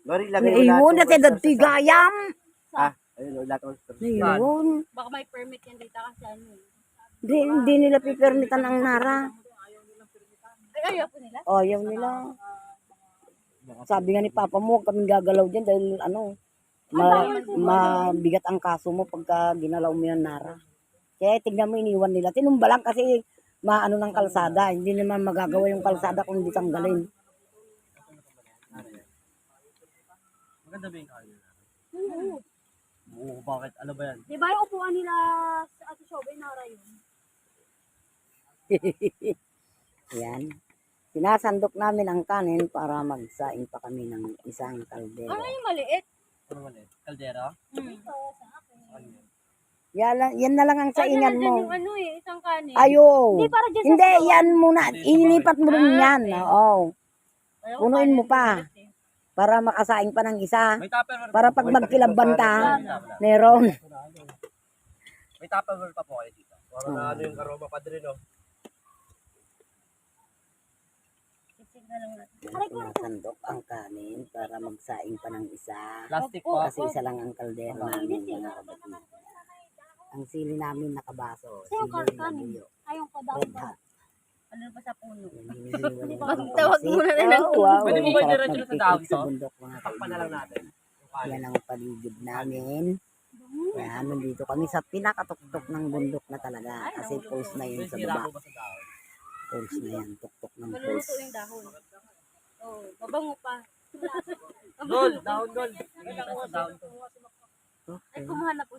Lori, lagay mo lahat. Ayun, ng natin oyster sa- dagtigayam. Ah, ayun, lahat ng oyster. Ayun. Baka may permit yan dito kasi ano eh. Hindi nila pipermitan ang nara. Ay, ayaw po nila? O, ayaw nila. Sabi nga ni Papa mo, huwag kaming gagalaw dyan dahil ano, mabigat ang kaso mo pagka ginalaw mo yan nara. Kaya tignan mo, iniwan nila. Tinumba lang kasi maano ng kalsada. Hindi naman magagawa yung kalsada kung hindi tanggalin. Maganda ba yung kayo? Oo, bakit? Ano ba yan? Di ba yung upuan nila sa Ate Shobe, nara yun? Yan. Sinasandok namin ang kanin para magsaing pa kami ng isang Ano kaldero. yung maliit? Ano ba yan? Kaldera? Ito, sa akin. Yan na lang ang saingan Dyan mo. yung ano eh, isang kanin. Ayo. Hindi, para dyan sa Hindi, floor. yan muna. Ilipat mo rin yan. Oo. Ayaw, Punuin mo kanin pa. maliit eh. Para makasaing pa ng isa. May tupperware Para pag magkilabanta, meron. May tupperware pa po kayo dito. Para na ano yung aroma pa din, no? Titignan lang natin. Sinasandok ang kanin para magsaing pa ng isa. Plastic po. Kasi isa lang ang kaldero namin, mga kapatid. Ang sili namin nakabaso. Sa'yo, Sili kanin. labuyo. Ayaw ko daw. Red hot. Ano pa sa puno? Tawag muna na ng wow. Pwede mo ba Sarap i-diretso na sa dahon magpiknik sa to? bundok, mga Takpan na lang natin. Yan ang paligid namin. Kaya nandito kami sa pinakatuktok ng bundok na talaga. Kasi pulse na yun sa Sira baba. mo ba sa dahon? Pulse na yan. Tuktok ng Maluluto pulse. yung dahon. Oh, mabango pa. Dol, dahon, dol. Nakita ko sa dahon to. Ay, kumuha na po.